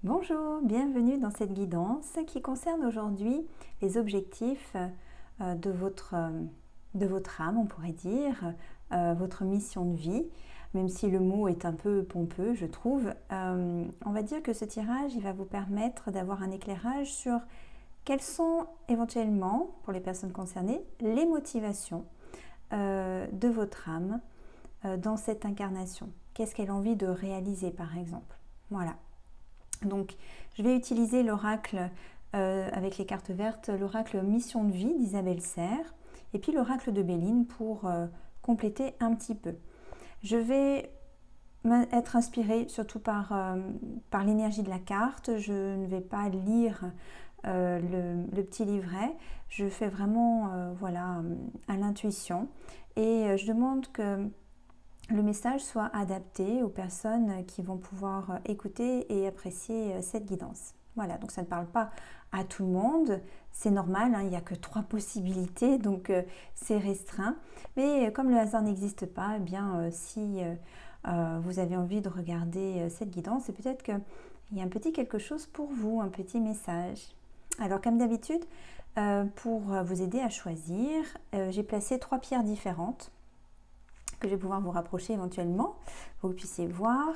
Bonjour, bienvenue dans cette guidance qui concerne aujourd'hui les objectifs de votre âme, on pourrait dire, votre mission de vie. Même si le mot est un peu pompeux, je trouve, on va dire que ce tirage il va vous permettre d'avoir un éclairage sur quelles sont éventuellement, pour les personnes concernées, les motivations de votre âme dans cette incarnation. Qu'est-ce qu'elle a envie de réaliser, par exemple. Voilà. Donc, je vais utiliser l'oracle avec les cartes vertes, l'oracle Mission de vie d'Isabelle Serre, et puis l'oracle de Béline pour compléter un petit peu. Je vais être inspirée surtout par l'énergie de la carte. Je ne vais pas lire le petit livret. Je fais vraiment voilà, à l'intuition. Et je demande que le message soit adapté aux personnes qui vont pouvoir écouter et apprécier cette guidance. Voilà, donc ça ne parle pas à tout le monde, c'est normal, hein, il n'y a que 3 possibilités, donc c'est restreint. Mais comme le hasard n'existe pas, eh bien, si vous avez envie de regarder cette guidance, c'est peut-être qu'il y a un petit quelque chose pour vous, un petit message. Alors comme d'habitude, pour vous aider à choisir, j'ai placé 3 pierres différentes que je vais pouvoir vous rapprocher éventuellement pour que vous puissiez voir.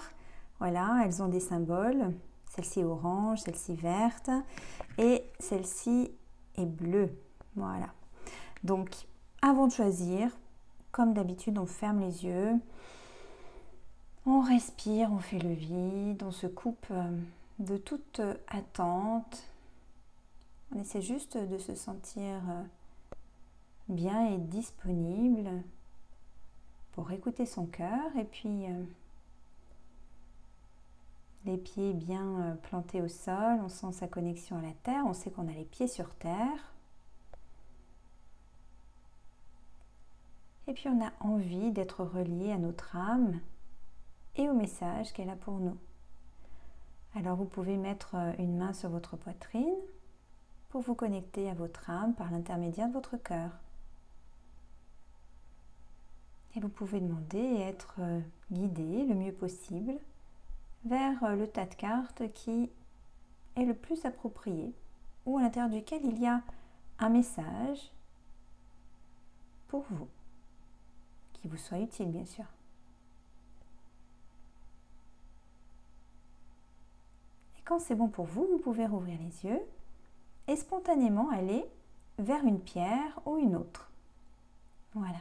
Voilà, elles ont des symboles. Celle-ci est orange, celle-ci verte et celle-ci est bleue. Voilà. Donc, avant de choisir, comme d'habitude, on ferme les yeux, on respire, on fait le vide, on se coupe de toute attente. On essaie juste de se sentir bien et disponible pour écouter son cœur et puis les pieds bien plantés au sol, on sent sa connexion à la terre, on sait qu'on a les pieds sur terre. Et puis on a envie d'être relié à notre âme et au message qu'elle a pour nous. Alors vous pouvez mettre une main sur votre poitrine pour vous connecter à votre âme par l'intermédiaire de votre cœur. Et vous pouvez demander et être guidé le mieux possible vers le tas de cartes qui est le plus approprié ou à l'intérieur duquel il y a un message pour vous, qui vous soit utile bien sûr. Et quand c'est bon pour vous, vous pouvez rouvrir les yeux et spontanément aller vers une pierre ou une autre. Voilà.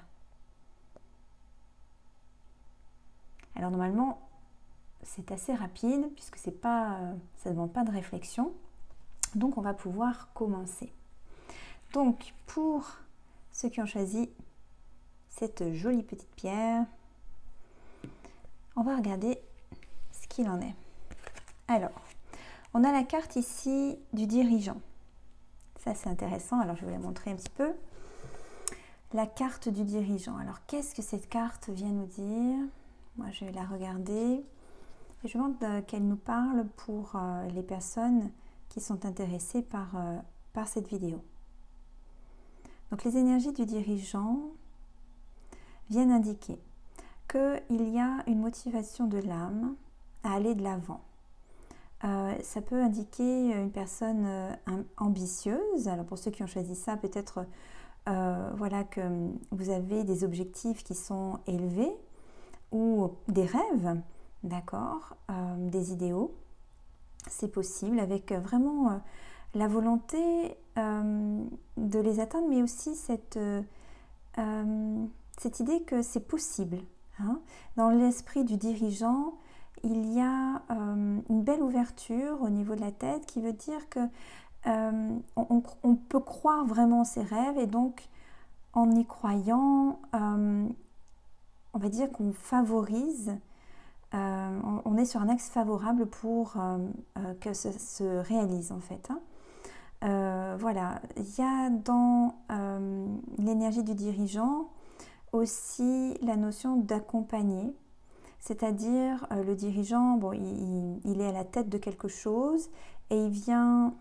Alors normalement, c'est assez rapide puisque ça ne demande pas de réflexion. Donc on va pouvoir commencer. Donc pour ceux qui ont choisi cette jolie petite pierre, on va regarder ce qu'il en est. Alors, on a la carte ici du dirigeant. Ça c'est intéressant, alors je vais vous la montrer un petit peu. La carte du dirigeant. Alors qu'est-ce que cette carte vient nous dire? Moi je vais la regarder. Et je demande qu'elle nous parle pour les personnes qui sont intéressées par cette vidéo. Donc les énergies du dirigeant viennent indiquer qu'il y a une motivation de l'âme à aller de l'avant. Ça peut indiquer une personne ambitieuse. Alors pour ceux qui ont choisi ça, peut-être voilà que vous avez des objectifs qui sont élevés ou des rêves, d'accord, des idéaux. C'est possible avec vraiment la volonté de les atteindre, mais aussi cette idée que c'est possible. Hein. Dans l'esprit du dirigeant, il y a une belle ouverture au niveau de la tête qui veut dire que on peut croire vraiment en ses rêves et donc en y croyant, on va dire qu'on favorise, on est sur un axe favorable pour que ça se réalise en fait. Hein. Voilà, il y a dans l'énergie du dirigeant aussi la notion d'accompagner, c'est-à-dire le dirigeant, bon, il est à la tête de quelque chose et il vient,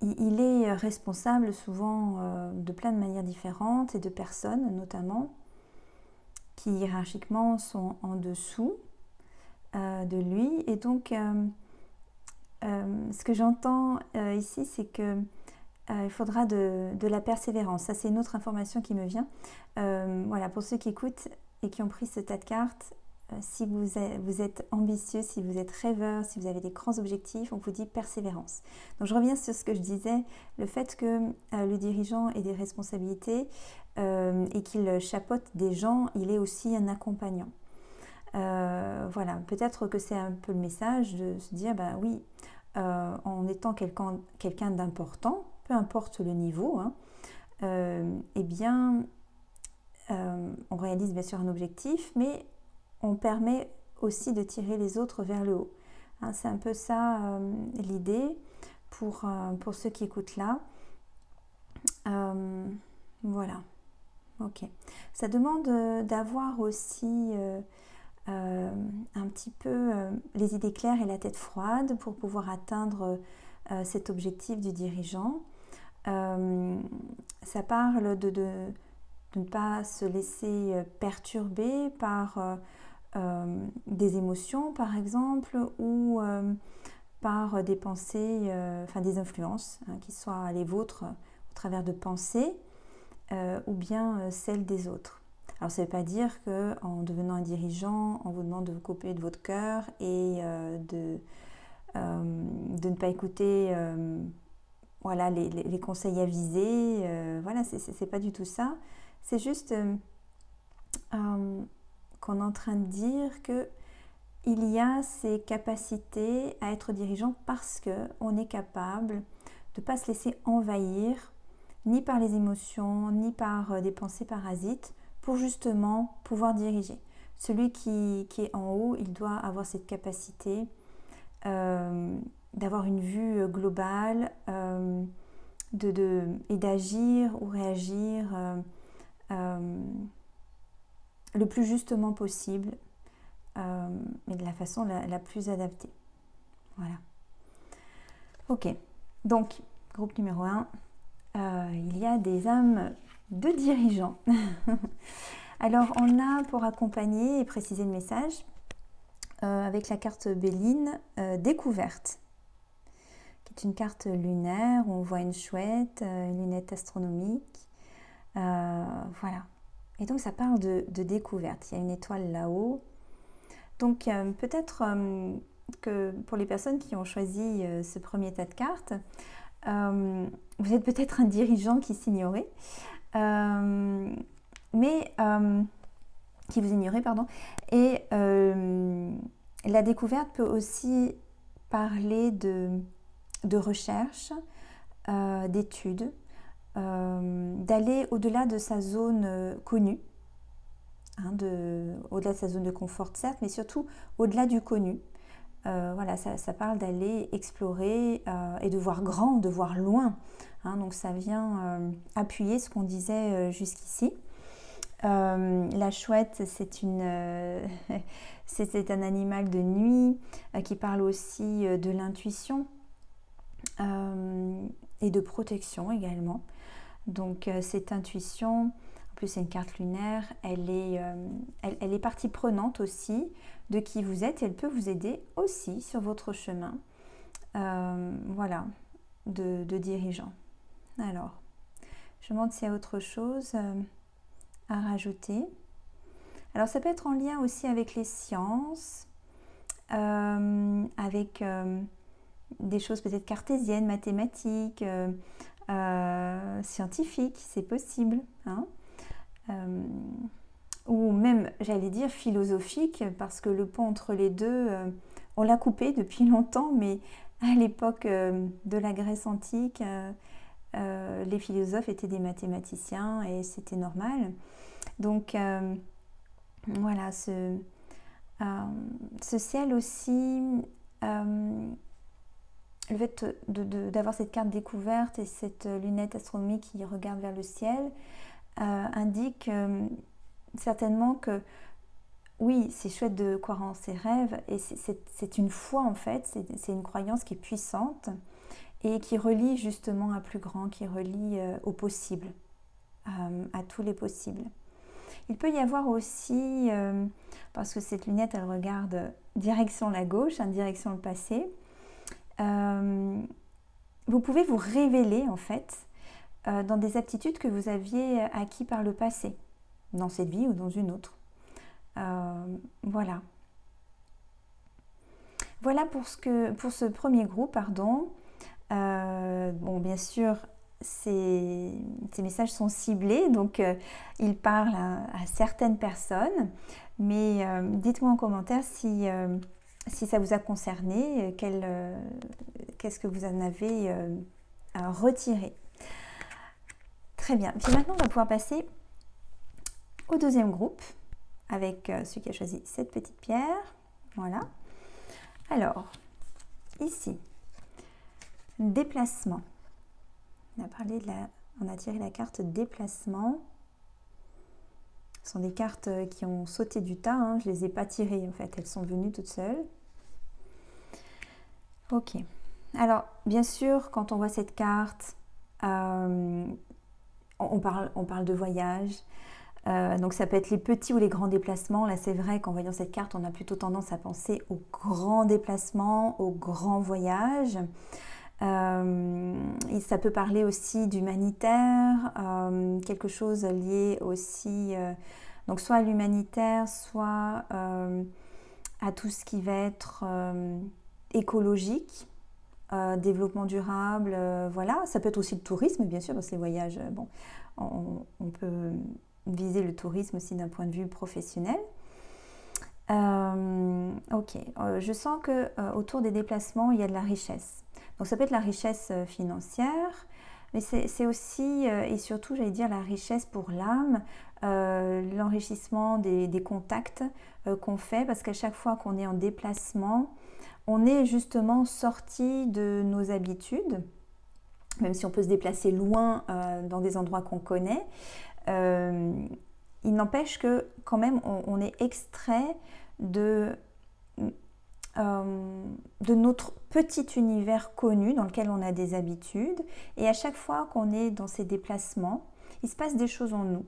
il est responsable souvent de plein de manières différentes et de personnes notamment qui hiérarchiquement sont en dessous. de lui. Et donc, ce que j'entends ici, c'est que il faudra de la persévérance. Ça, c'est une autre information qui me vient. Voilà, pour ceux qui écoutent et qui ont pris ce tas de cartes, si vous êtes ambitieux, si vous êtes rêveur, si vous avez des grands objectifs, on vous dit persévérance. Donc je reviens sur ce que je disais, le fait que le dirigeant ait des responsabilités et qu'il chapeaute des gens, il est aussi un accompagnant. Voilà, peut-être que c'est un peu le message de se dire, bah oui, en étant quelqu'un d'important, peu importe le niveau, hein, eh bien, on réalise bien sûr un objectif, mais on permet aussi de tirer les autres vers le haut. Hein, c'est un peu ça l'idée pour ceux qui écoutent là. Voilà, ok. Ça demande d'avoir aussi un petit peu les idées claires et la tête froide pour pouvoir atteindre cet objectif du dirigeant. Ça parle de ne pas se laisser perturber par des émotions par exemple ou par des pensées, enfin des influences, hein, qui soient les vôtres au travers de pensées ou bien celles des autres. Alors ça ne veut pas dire qu'en devenant un dirigeant, on vous demande de vous couper de votre cœur et de ne pas écouter voilà, les conseils avisés. Voilà, c'est pas du tout ça. C'est juste qu'on est en train de dire qu'il y a ces capacités à être dirigeant parce qu'on est capable de ne pas se laisser envahir ni par les émotions, ni par des pensées parasites, pour justement pouvoir diriger. Celui qui est en haut, il doit avoir cette capacité d'avoir une vue globale et d'agir ou réagir le plus justement possible, mais de la façon la plus adaptée. Voilà. Ok, donc, groupe numéro 1, il y a des âmes de dirigeants. Alors, on a pour accompagner et préciser le message, avec la carte Béline, découverte, qui est une carte lunaire où on voit une chouette, une lunette astronomique. Voilà. Et donc, ça parle de découverte. Il y a une étoile là-haut. Donc, peut-être que pour les personnes qui ont choisi ce premier tas de cartes, vous êtes peut-être un dirigeant qui s'ignorait, mais qui vous ignorait, pardon. Et la découverte peut aussi parler de recherche, d'études, d'aller au-delà de sa zone connue, hein, au-delà de sa zone de confort, certes, mais surtout au-delà du connu. Voilà, ça parle d'aller explorer et de voir grand, de voir loin. Hein, donc ça vient appuyer ce qu'on disait jusqu'ici. La chouette, c'est un animal de nuit qui parle aussi de l'intuition et de protection également. Donc cette intuition, en plus c'est une carte lunaire, elle est partie prenante aussi de qui vous êtes et elle peut vous aider aussi sur votre chemin voilà, de dirigeant. Alors, je me demande s'il y a autre chose à rajouter. Alors ça peut être en lien aussi avec les sciences, avec des choses peut-être cartésiennes, mathématiques, scientifiques, c'est possible, hein, ou même, j'allais dire, philosophique, parce que le pont entre les deux, on l'a coupé depuis longtemps, mais à l'époque de la Grèce antique, les philosophes étaient des mathématiciens et c'était normal. Donc voilà, ce ciel aussi, le fait d'avoir cette carte découverte et cette lunette astronomique qui regarde vers le ciel indique certainement que oui, c'est chouette de croire en ses rêves et c'est une foi en fait, c'est une croyance qui est puissante et qui relie justement à plus grand, qui relie au possible, à tous les possibles. Il peut y avoir aussi, parce que cette lunette, elle regarde direction la gauche, direction le passé, vous pouvez vous révéler en fait dans des aptitudes que vous aviez acquis par le passé, dans cette vie ou dans une autre. Voilà. Voilà pour ce premier groupe, pardon. Bon, bien sûr, ces messages sont ciblés, donc ils parlent à certaines personnes, mais dites-moi en commentaire si ça vous a concerné, qu'est-ce que vous en avez retiré. Très bien. Puis maintenant, on va pouvoir passer au deuxième groupe avec celui qui a choisi cette petite pierre. Voilà. Alors, ici, déplacement. On a tiré la carte déplacement. Ce sont des cartes qui ont sauté du tas, hein. Je ne les ai pas tirées en fait, elles sont venues toutes seules. Ok. Alors, bien sûr, quand on voit cette carte, on parle de voyage. Donc ça peut être les petits ou les grands déplacements. Là, c'est vrai qu'en voyant cette carte, on a plutôt tendance à penser aux grands déplacements, aux grands voyages. Et ça peut parler aussi d'humanitaire, quelque chose lié aussi, donc soit à l'humanitaire, soit à tout ce qui va être écologique, développement durable, voilà. Ça peut être aussi le tourisme, bien sûr, parce que les voyages, bon, on peut viser le tourisme aussi d'un point de vue professionnel. Ok, je sens que autour des déplacements, il y a de la richesse. Donc ça peut être la richesse financière, mais c'est aussi et surtout, j'allais dire, la richesse pour l'âme, l'enrichissement des contacts qu'on fait, parce qu'à chaque fois qu'on est en déplacement, on est justement sorti de nos habitudes, même si on peut se déplacer loin dans des endroits qu'on connaît. Il n'empêche que quand même on est extrait de notre petit univers connu dans lequel on a des habitudes, et à chaque fois qu'on est dans ces déplacements, il se passe des choses en nous.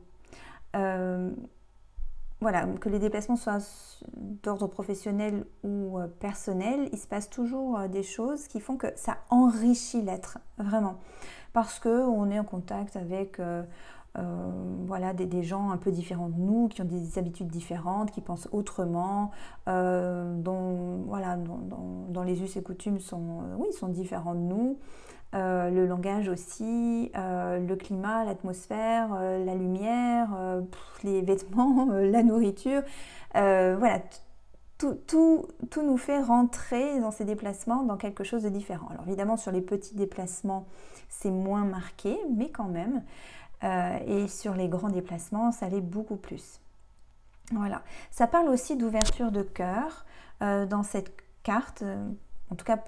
Voilà, que les déplacements soient d'ordre professionnel ou personnel, il se passe toujours des choses qui font que ça enrichit l'être, vraiment. Parce qu'on est en contact avec voilà, des gens un peu différents de nous, qui ont des habitudes différentes, qui pensent autrement, dont les us et coutumes sont différents de nous. Le langage aussi, le climat, l'atmosphère, la lumière, les vêtements, la nourriture. Voilà, tout nous fait rentrer dans ces déplacements dans quelque chose de différent. Alors évidemment, sur les petits déplacements, c'est moins marqué, mais quand même. Et sur les grands déplacements, ça l'est beaucoup plus. Voilà. Ça parle aussi d'ouverture de cœur dans cette carte, en tout cas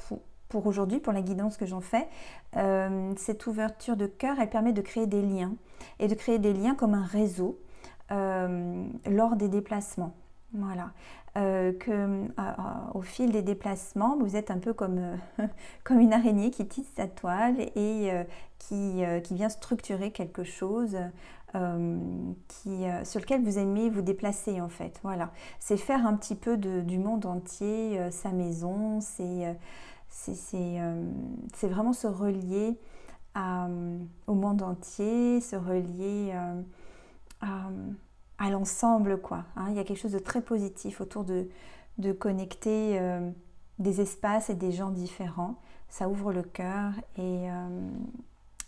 pour aujourd'hui, pour la guidance que j'en fais. Cette ouverture de cœur, elle permet de créer des liens, et de créer des liens comme un réseau lors des déplacements. Voilà. Au fil des déplacements, vous êtes un peu comme une araignée qui tisse sa toile et qui vient structurer quelque chose sur lequel vous aimez vous déplacer en fait. Voilà. C'est faire un petit peu du monde entier sa maison, c'est vraiment se relier au monde entier, se relier à l'ensemble, quoi. Hein. Il y a quelque chose de très positif autour de connecter des espaces et des gens différents. Ça ouvre le cœur et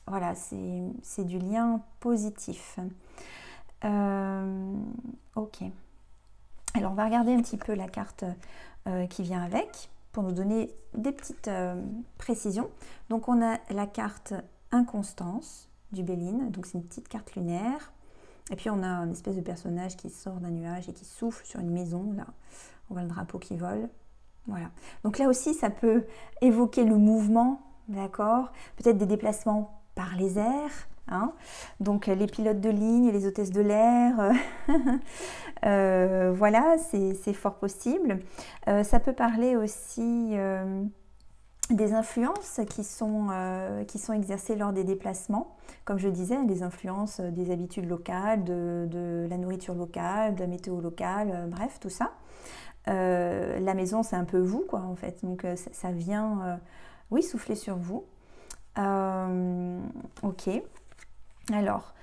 voilà, c'est du lien positif. Ok. Alors, on va regarder un petit peu la carte qui vient avec pour nous donner des petites précisions. Donc, on a la carte Inconstance du Béline. Donc, c'est une petite carte lunaire. Et puis on a une espèce de personnage qui sort d'un nuage et qui souffle sur une maison. Là, on voit le drapeau qui vole. Voilà. Donc là aussi, ça peut évoquer le mouvement, d'accord ? Peut-être des déplacements par les airs. Hein ? Donc les pilotes de ligne, les hôtesses de l'air. Voilà, c'est fort possible. Ça peut parler aussi des influences qui sont exercées lors des déplacements. Comme je disais, des influences des habitudes locales, de la nourriture locale, de la météo locale, bref, tout ça. La maison, c'est un peu vous, quoi, en fait. Donc, ça vient, oui, souffler sur vous. Ok. Alors,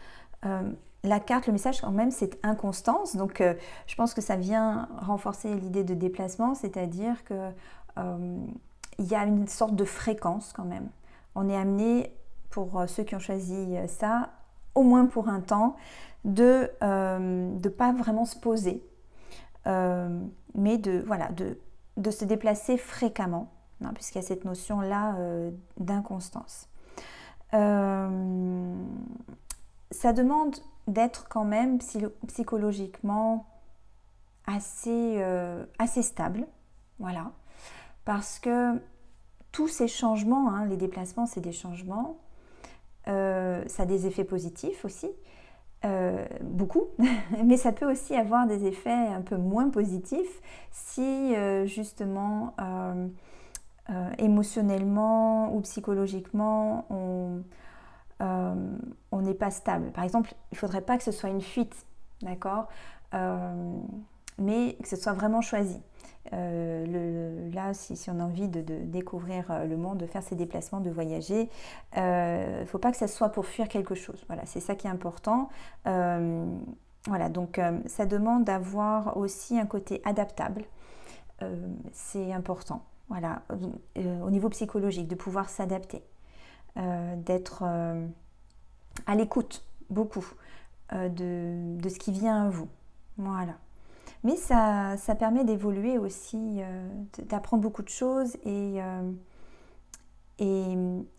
la carte, le message, quand même, c'est inconstance. Donc, je pense que ça vient renforcer l'idée de déplacement, c'est-à-dire que il y a une sorte de fréquence, quand même. On est amené, pour ceux qui ont choisi ça, au moins pour un temps, de pas vraiment se poser, mais de se déplacer fréquemment, hein, puisqu'il y a cette notion-là d'inconstance. Ça demande d'être quand même psychologiquement assez stable, voilà, parce que tous ces changements, hein, les déplacements, c'est des changements, ça a des effets positifs aussi, beaucoup, mais ça peut aussi avoir des effets un peu moins positifs si justement émotionnellement ou psychologiquement on n'est pas stable. Par exemple, il ne faudrait pas que ce soit une fuite, d'accord, mais que ce soit vraiment choisi. Là, si on a envie de découvrir le monde, de faire ses déplacements, de voyager, il ne faut pas que ça soit pour fuir quelque chose. Voilà, c'est ça qui est important. Voilà, donc ça demande d'avoir aussi un côté adaptable. C'est important. Voilà, au niveau psychologique, de pouvoir s'adapter, d'être à l'écoute beaucoup de ce qui vient à vous. Voilà. Mais ça permet d'évoluer aussi, d'apprendre beaucoup de choses et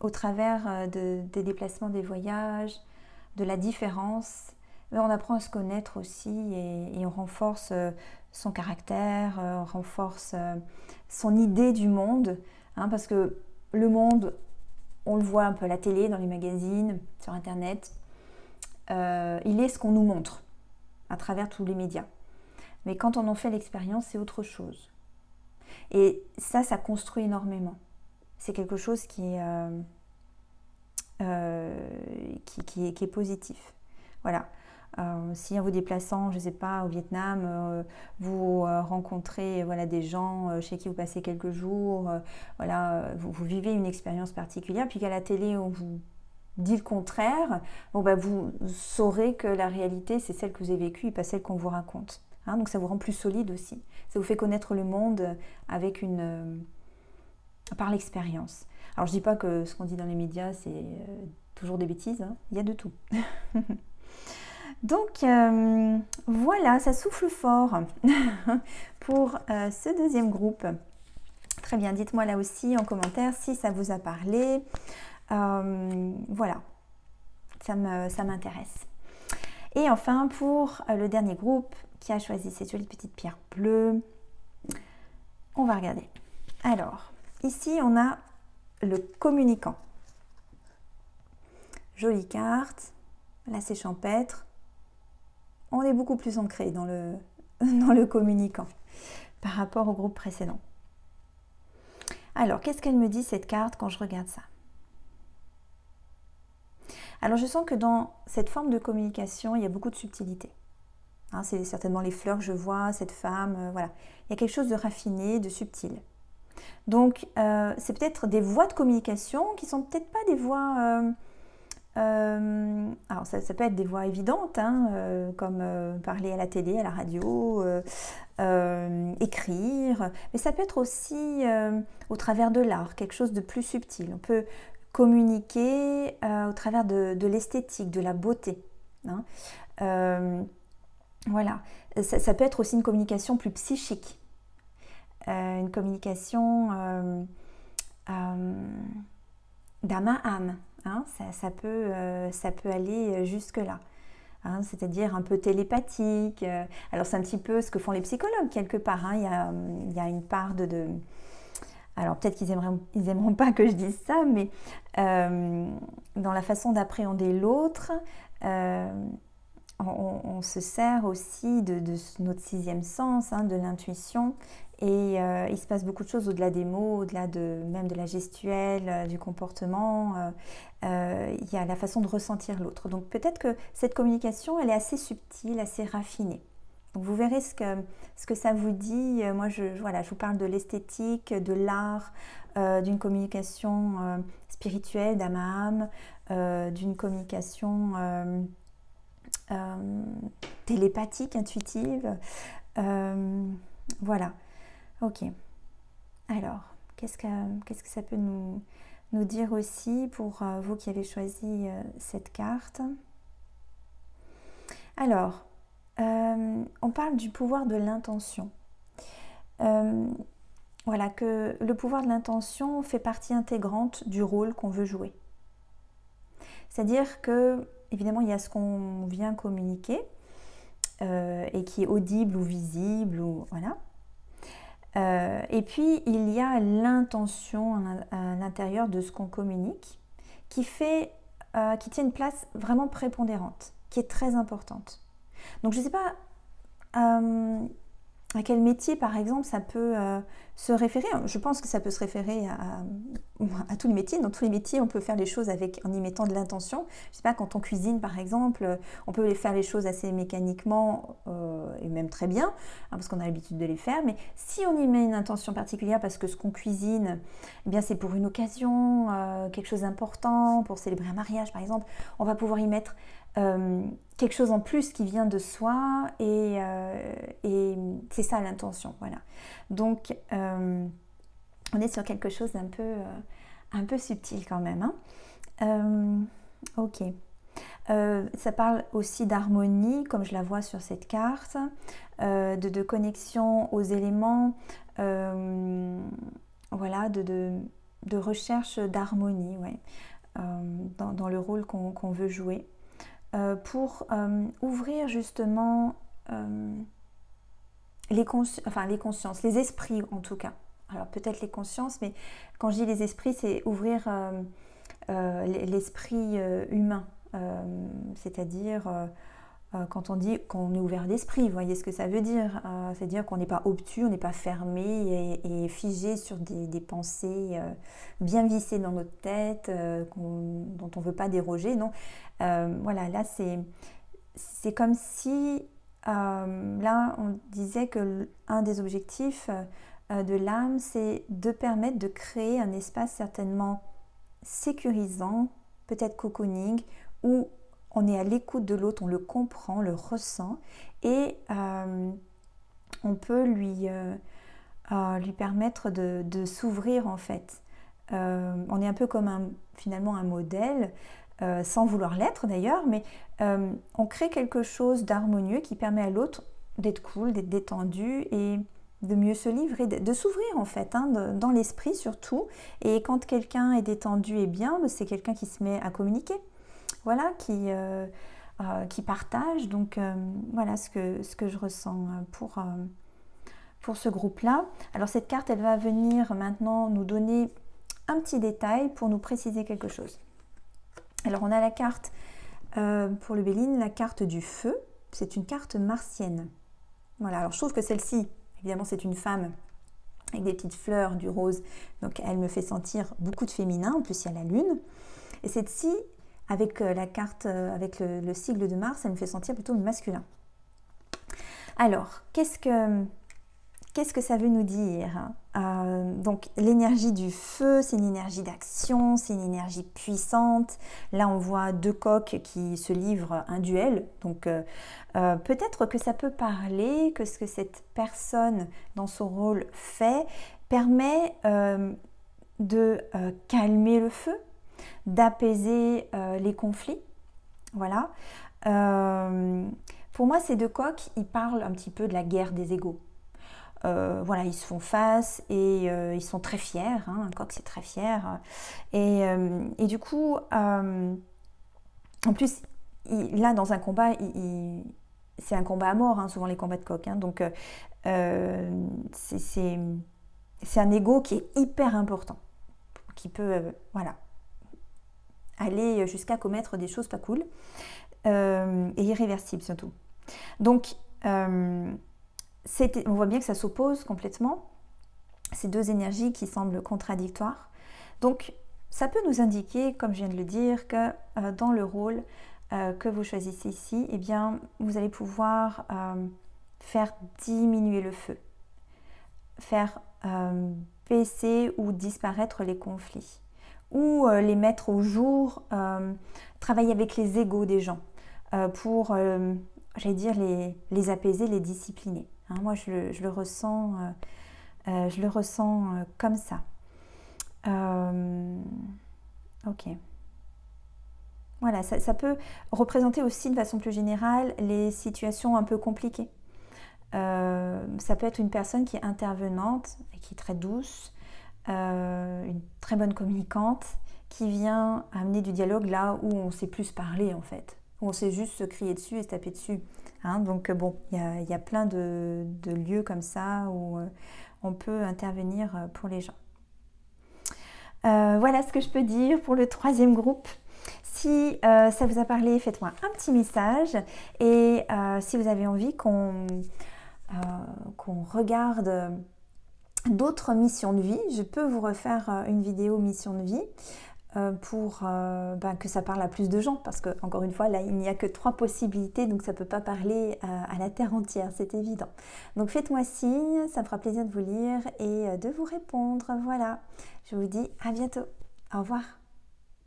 au travers des déplacements, des voyages, de la différence, on apprend à se connaître aussi et on renforce son caractère, on renforce son idée du monde, hein, parce que le monde, on le voit un peu à la télé, dans les magazines, sur Internet, il est ce qu'on nous montre à travers tous les médias. Mais quand on en fait l'expérience, c'est autre chose. Et ça construit énormément. C'est quelque chose qui est positif. Voilà. Si en vous déplaçant, je ne sais pas, au Vietnam, vous rencontrez des gens chez qui vous passez quelques jours, vous vivez une expérience particulière, puis qu'à la télé, on vous dit le contraire, vous saurez que la réalité, c'est celle que vous avez vécue et pas celle qu'on vous raconte. Hein, donc ça vous rend plus solide aussi. Ça vous fait connaître le monde par l'expérience. Alors je ne dis pas que ce qu'on dit dans les médias, c'est toujours des bêtises. Hein. Il y a de tout. Donc voilà, ça souffle fort pour ce deuxième groupe. Très bien, dites-moi là aussi en commentaire si ça vous a parlé. Voilà, ça m'intéresse. Et enfin, pour le dernier groupe qui a choisi cette jolie petite pierre bleue, on va regarder. Alors, ici, on a le communicant. Jolie carte. Là, c'est champêtre. On est beaucoup plus ancré dans le communicant par rapport au groupe précédent. Alors, qu'est-ce qu'elle me dit cette carte quand je regarde ça? Alors, je sens que dans cette forme de communication, il y a beaucoup de subtilité. Hein, c'est certainement les fleurs que je vois, cette femme, voilà. Il y a quelque chose de raffiné, de subtil. Donc, c'est peut-être des voies de communication qui sont peut-être pas des voies... alors, ça peut être des voies évidentes, hein, comme parler à la télé, à la radio, écrire. Mais ça peut être aussi au travers de l'art, quelque chose de plus subtil. On peut communiquer au travers de l'esthétique, de la beauté. Hein. Voilà, ça peut être aussi une communication plus psychique, une communication d'âme à âme, hein, ça peut aller jusque-là, hein, c'est-à-dire un peu télépathique. Alors c'est un petit peu ce que font les psychologues quelque part, hein, il y a une part de... Alors peut-être qu'ils aimeront pas que je dise ça, mais dans la façon d'appréhender l'autre, on se sert aussi de notre sixième sens, hein, de l'intuition, Et il se passe beaucoup de choses au-delà des mots, au-delà même de la gestuelle, du comportement. Il y a la façon de ressentir l'autre. Donc peut-être que cette communication, elle est assez subtile, assez raffinée. Donc vous verrez ce que ça vous dit. Moi, voilà, je vous parle de l'esthétique, de l'art, d'une communication spirituelle, d'âme à âme, d'une communication télépathique, intuitive. Voilà. Ok. Alors, qu'est-ce que ça peut nous dire aussi pour vous qui avez choisi cette carte? Alors, on parle du pouvoir de l'intention. Voilà, que le pouvoir de l'intention fait partie intégrante du rôle qu'on veut jouer. C'est-à-dire que, évidemment, il y a ce qu'on vient communiquer et qui est audible ou visible, ou voilà. Et puis, il y a l'intention à l'intérieur de ce qu'on communique qui tient une place vraiment prépondérante, qui est très importante. Donc, je ne sais pas à quel métier, par exemple, ça peut se référer. Je pense que ça peut se référer à tous les métiers. Dans tous les métiers, on peut faire les choses en y mettant de l'intention. Je ne sais pas, quand on cuisine, par exemple, on peut faire les choses assez mécaniquement et même très bien, hein, parce qu'on a l'habitude de les faire. Mais si on y met une intention particulière, parce que ce qu'on cuisine, eh bien, c'est pour une occasion, quelque chose d'important, pour célébrer un mariage, par exemple, on va pouvoir y mettre quelque chose en plus qui vient de soi et c'est ça l'intention, voilà. Donc on est sur quelque chose d'un peu subtil quand même, hein. Ok. Ça parle aussi d'harmonie, comme je la vois sur cette carte, de connexion aux éléments, voilà, de recherche d'harmonie, ouais, dans le rôle qu'on veut jouer. Pour ouvrir justement les consciences, les esprits en tout cas. Alors peut-être les consciences, mais quand je dis les esprits, c'est ouvrir l'esprit humain. C'est-à-dire quand on dit qu'on est ouvert d'esprit, vous voyez ce que ça veut dire. C'est-à-dire qu'on n'est pas obtus, on n'est pas fermé et figé sur des pensées bien vissées dans notre tête, dont on ne veut pas déroger. Non. Voilà, là c'est comme si là on disait que un des objectifs de l'âme, c'est de permettre de créer un espace certainement sécurisant, peut-être cocooning, où on est à l'écoute de l'autre, on le comprend, on le ressent et on peut lui permettre de s'ouvrir en fait. On est un peu comme finalement un modèle, sans vouloir l'être d'ailleurs, mais on crée quelque chose d'harmonieux qui permet à l'autre d'être cool, d'être détendu et de mieux se livrer, de s'ouvrir en fait, hein, dans l'esprit surtout. Et quand quelqu'un est détendu et bien, c'est quelqu'un qui se met à communiquer, voilà, qui partage. Donc voilà ce que je ressens pour ce groupe-là. Alors cette carte, elle va venir maintenant nous donner un petit détail pour nous préciser quelque chose. Alors on a la carte, pour le Béline, la carte du feu. C'est une carte martienne. Voilà, alors je trouve que celle-ci, évidemment c'est une femme avec des petites fleurs, du rose, donc elle me fait sentir beaucoup de féminin, en plus il y a la lune. Et cette-ci, avec la carte, avec le sigle de Mars, elle me fait sentir plutôt masculin. Alors, qu'est-ce que ça veut nous dire? Donc l'énergie du feu, c'est une énergie d'action, c'est une énergie puissante. Là on voit deux coqs qui se livrent un duel. Donc peut-être que ça peut parler que ce que cette personne dans son rôle fait permet de calmer le feu, d'apaiser les conflits. Voilà. Pour moi ces deux coqs, ils parlent un petit peu de la guerre des égos. Voilà, ils se font face et ils sont très fiers, hein, un coq c'est très fier et du coup en plus là dans un combat c'est un combat à mort, hein, souvent les combats de coq, hein, donc c'est un ego qui est hyper important, qui peut voilà, aller jusqu'à commettre des choses pas cool et irréversibles surtout. Donc on voit bien que ça s'oppose complètement. ces deux énergies qui semblent contradictoires. Donc, ça peut nous indiquer, comme je viens de le dire, que dans le rôle que vous choisissez ici, eh bien, vous allez pouvoir faire diminuer le feu, faire baisser ou disparaître les conflits, ou les mettre au jour, travailler avec les égos des gens pour, j'allais dire, les apaiser, les discipliner. Hein, moi, je le ressens comme ça. Ok. Voilà, ça peut représenter aussi de façon plus générale les situations un peu compliquées. Ça peut être une personne qui est intervenante et qui est très douce, une très bonne communicante, qui vient amener du dialogue là où on sait plus parler en fait, où on sait juste se crier dessus et se taper dessus. Hein, donc bon, il y a plein de lieux comme ça où on peut intervenir pour les gens. Voilà ce que je peux dire pour le troisième groupe. Si ça vous a parlé, faites-moi un petit message. Et si vous avez envie qu'on regarde d'autres missions de vie, je peux vous refaire une vidéo mission de vie pour que ça parle à plus de gens. Parce que, encore une fois, là, il n'y a que 3 possibilités, donc ça ne peut pas parler à la terre entière, c'est évident. Donc faites-moi signe, ça me fera plaisir de vous lire et de vous répondre. Voilà, je vous dis à bientôt. Au revoir.